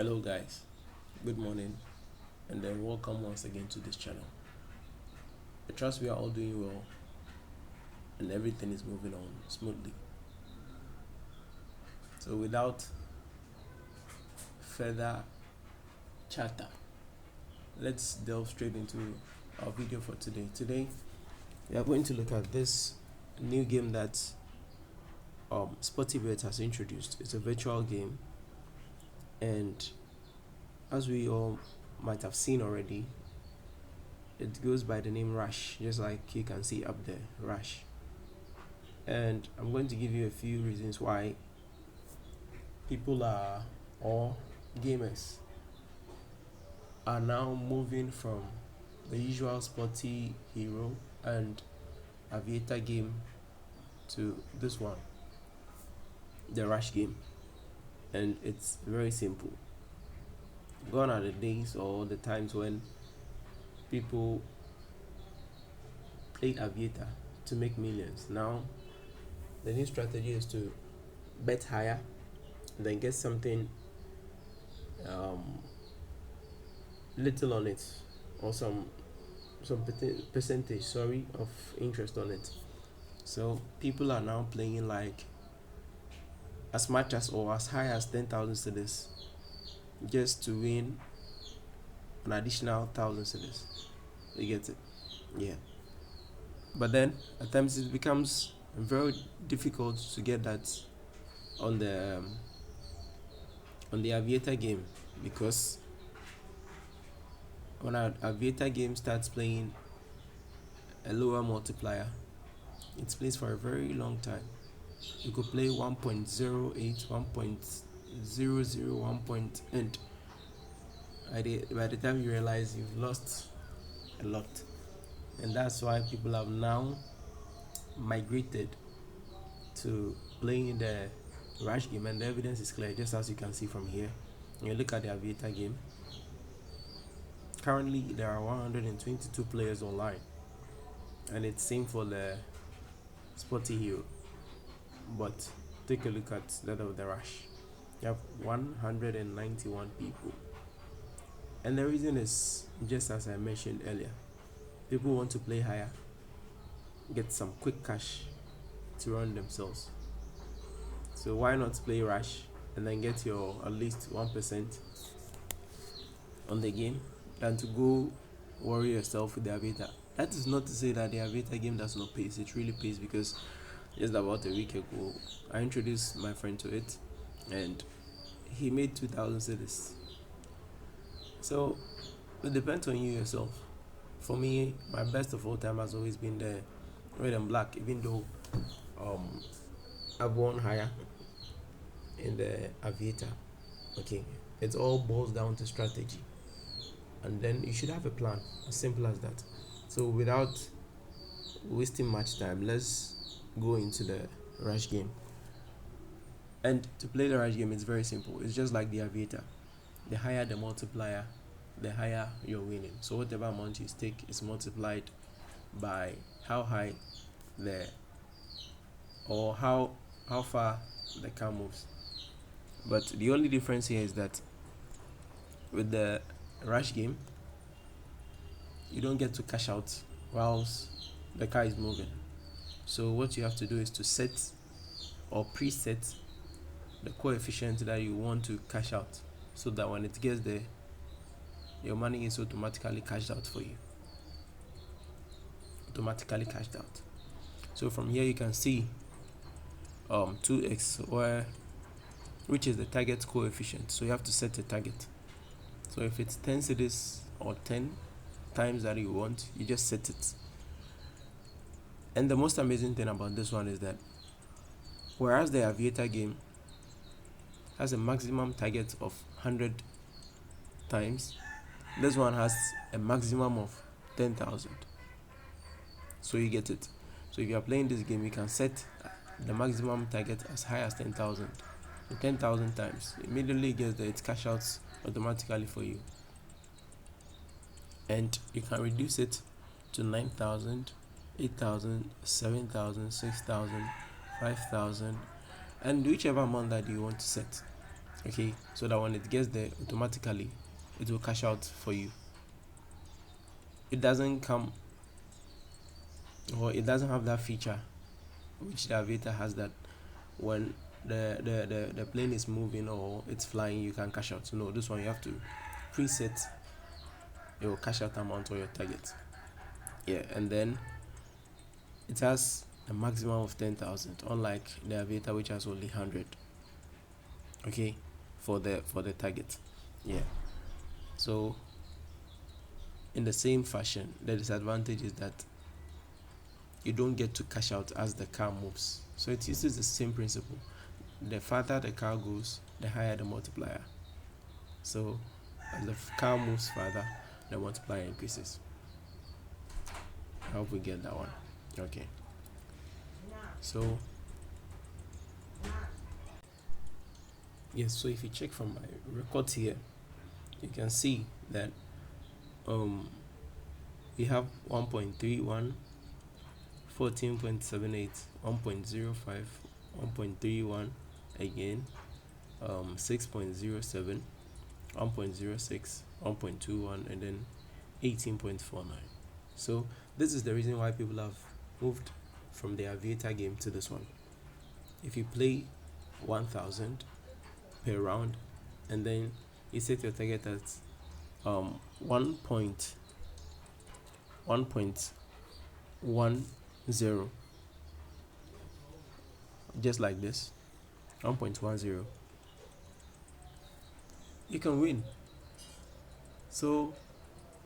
Hello guys, good morning and then welcome once again to this channel. I trust we are all doing well and everything is moving on smoothly. So without further chatter, let's delve straight into our video for today. Today we are going to look at this new game that SportyBet has introduced. It's a virtual game, and as we all might have seen already, it goes by the name Rush, just like you can see up there, Rush. And I'm going to give you a few reasons why people or gamers are now moving from the usual Sporty Hero and Aviator game to this one, the Rush game. And it's very simple. Gone are the days or the times when people played Aviator to make millions. Now the new strategy is to bet higher, then get something little on it, or some percentage of interest on it. So people are now playing like as much as or as high as 10,000 cedis just to win an additional 1,000 cedis. You get it? Yeah. But then at times it becomes very difficult to get that on the Aviator game, because when an Aviator game starts playing a lower multiplier, it plays for a very long time. You could play 1.08, 1.00, 1. And by the time you realize you've lost a lot. And that's why people have now migrated to playing the Rush game, and the evidence is clear, just as you can see from here. When you look at the Aviator game, currently there are 122 players online, and it's same for the Sporty Hero. But take a look at that of the Rush. You have 191 people, and the reason is just as I mentioned earlier. People want to play higher, get some quick cash to run themselves. So why not play Rush and then get your at least 1% on the game than to go worry yourself with the Aviator. That is not to say that the Aviator game does not pay. It really pays, because just about a week ago I introduced my friend to it and he made 2,000 cedis. So it depends on you yourself. For me, my best of all time has always been the red and black, even though I've won higher in the Aviator. Okay, it all boils down to strategy, and then you should have a plan, as simple as that. So without wasting much time, let's go into the Rush game. And to play the Rush game, it's very simple. It's just like the Aviator. The higher the multiplier, the higher you're winning. So whatever amount you stake is multiplied by how high or how far the car moves. But the only difference here is that with the Rush game, you don't get to cash out whilst the car is moving. So what you have to do is to set or preset the coefficient that you want to cash out, so that when it gets there, your money is automatically cashed out for you. Automatically cashed out. So from here you can see 2x, which is the target coefficient. So you have to set a target. So if it's 10 cedis or 10 times that you want, you just set it. And the most amazing thing about this one is that whereas the Aviator game has a maximum target of 100 times, this one has a maximum of 10,000. So you get it. So if you are playing this game, you can set the maximum target as high as 10,000. So 10,000 times, immediately gets there, it cash outs automatically for you. And you can reduce it to 9,000, 8,000, 7,000, 6,000, 5,000, and whichever amount that you want to set. Okay, so that when it gets there automatically it will cash out for you. It doesn't come, or it doesn't have that feature which the aviator has, that when the plane is moving or it's flying you can cash out. So no, this one you have to preset your cash out amount or your target. Yeah, and then it has a maximum of 10,000, unlike the aviator which has only 100. Okay, for the target. Yeah, so in the same fashion, the disadvantage is that you don't get to cash out as the car moves. So it uses the same principle. The farther the car goes, the higher the multiplier. So as the car moves further, the multiplier increases. I hope we get that one. Okay. So yes, so if you check from my records here, you can see that we have 1.31, 14.78, 1.05, 1.31 again, 6.07, 1.06, 1.21, and then 18.49. So this is the reason why people have moved from the aviator game to this one. If you play 1000 per round and then you set your target at 1.10, just like this, 1.10, you can win. So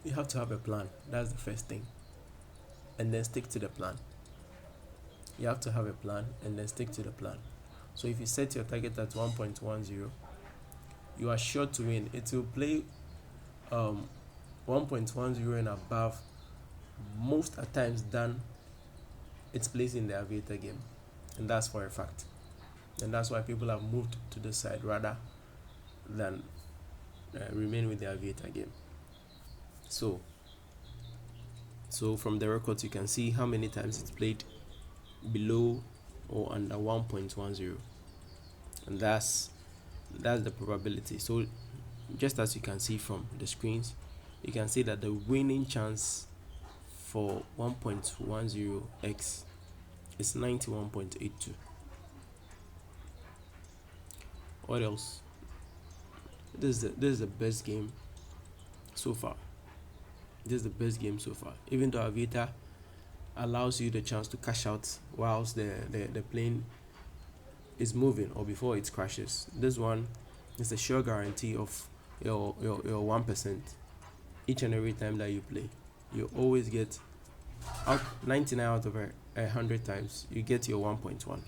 you have to have a plan. That's the first thing, and then stick to the plan. You have to have a plan and then stick to the plan. So if you set your target at 1.10, you are sure to win. It will play 1.10 and above most at times than its place in the aviator game, and that's for a fact. And that's why people have moved to this side rather than remain with the aviator game. So from the records you can see how many times it's played below or under 1.10, and that's the probability. So just as you can see from the screens, you can see that the winning chance for 1.10x is 91.82. What else? This is the best game so far. This is the best game so far. Even though Aviator allows you the chance to cash out whilst the plane is moving or before it crashes, this one is a sure guarantee of your 1% each and every time that you play. You always get out 99 out of 100 times you get your 1.1.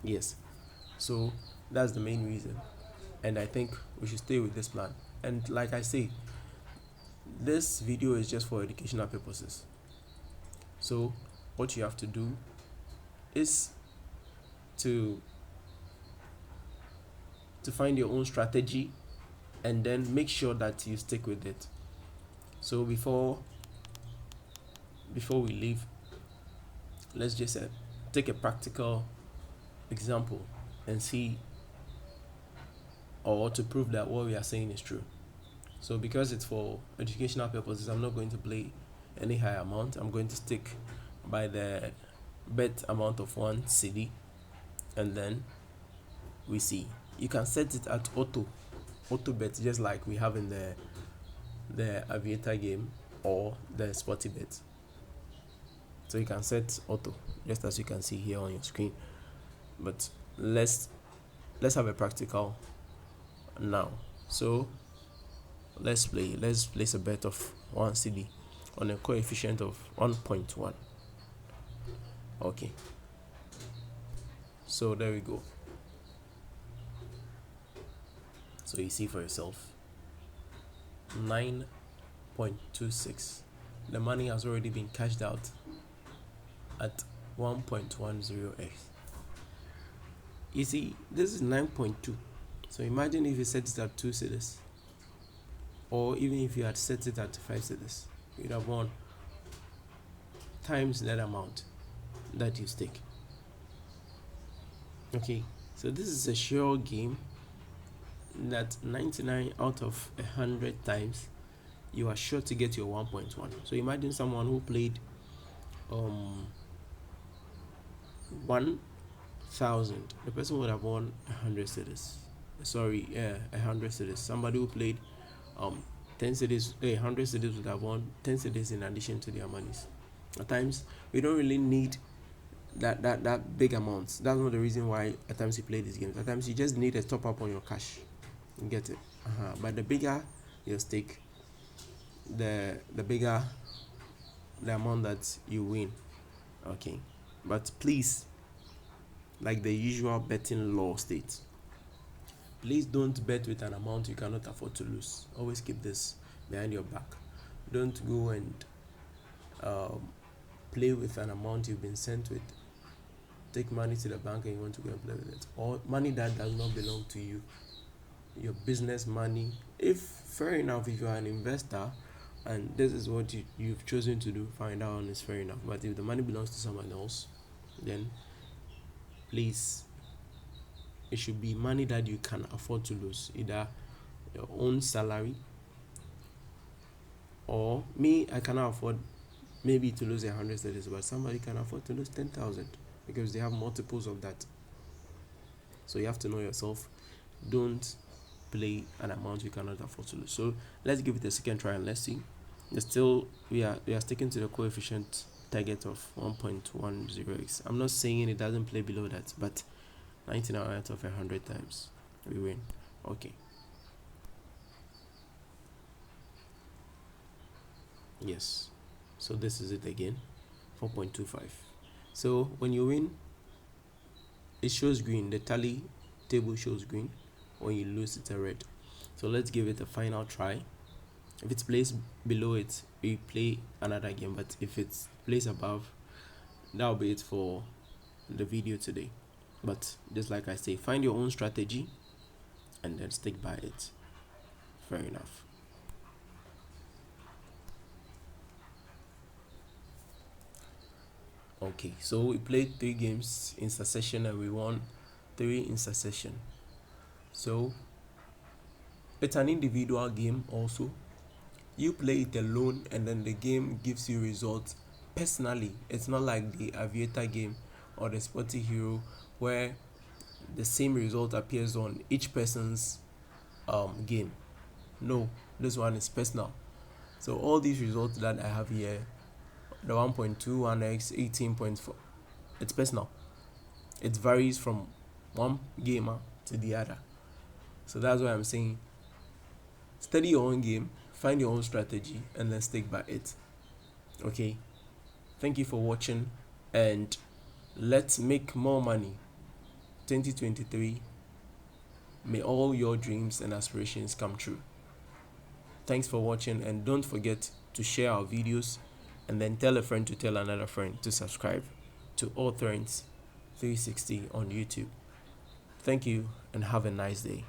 Yes, so that's the main reason, and I think we should stay with this plan. And like I say, this video is just for educational purposes. So what you have to do is to find your own strategy and then make sure that you stick with it. So before we leave, let's just take a practical example and see, or to prove that what we are saying is true. So because it's for educational purposes, I'm not going to play any high amount. I'm going to stick by the bet amount of 1 cedi, and then we see. You can set it at auto bet, just like we have in the aviator game or the SportyBet. So you can set auto just as you can see here on your screen. But let's have a practical now. So let's place a bet of 1 cedi on a coefficient of 1.1. Okay, so there we go. So you see for yourself, 9.26. The money has already been cashed out at 1.10x. You see, this is 9.2. So imagine if you set it at 2 cedis, or even if you had set it at 5 cedis, you'd have won times that amount that you stake. Okay, so this is a sure game, that 99 out of 100 times you are sure to get your 1.1. So imagine someone who played 1,000. The person would have won 100 cities. Sorry, 100 cities. Somebody who played 10 cities, 100 cities would have won 10 cities in addition to their monies. At times we don't really need that big amounts. That's not the reason why at times you play these games. At times you just need a top up on your cash. You get it? But the bigger your stake, the bigger the amount that you win. Okay, but please, like the usual betting law states, please don't bet with an amount you cannot afford to lose. Always keep this behind your back. Don't go and play with an amount you've been sent with. Take money to the bank and you want to go and play with it, or money that does not belong to you, your business money. If fair enough, if you are an investor and this is what you've chosen to do, fine, that one is fair enough. But if the money belongs to someone else, then please, it should be money that you can afford to lose, either your own salary, or me, I cannot afford maybe to lose 100 cedis, but somebody can afford to lose 10,000 because they have multiples of that. So you have to know yourself. Don't play an amount you cannot afford to lose. So let's give it a second try and let's see. We are sticking to the coefficient target of 1.10x. I'm not saying it doesn't play below that, but 99 out of 100 times we win. Okay. Yes. So this is it again. 4.25. So when you win, it shows green. The tally table shows green. When you lose, it's a red. So let's give it a final try. If it's placed below it, we play another game. But if it's placed above, that'll be it for the video today. But just like I say, find your own strategy and then stick by it. Fair enough. Okay, so we played 3 games in succession and we won 3 in succession. So it's an individual game also. You play it alone and then the game gives you results personally. It's not like the Aviator game or the Sporty Hero where the same result appears on each person's game. No, this one is personal. So all these results that I have here, the 1.21x, 18.4, it's personal. It varies from one gamer to the other. So that's why I'm saying study your own game, find your own strategy, and then stick by it. Okay, thank you for watching, and let's make more money. 2023, may all your dreams and aspirations come true. Thanks for watching, and don't forget to share our videos and then tell a friend to tell another friend to subscribe to All Threads 360 on YouTube. Thank you and have a nice day.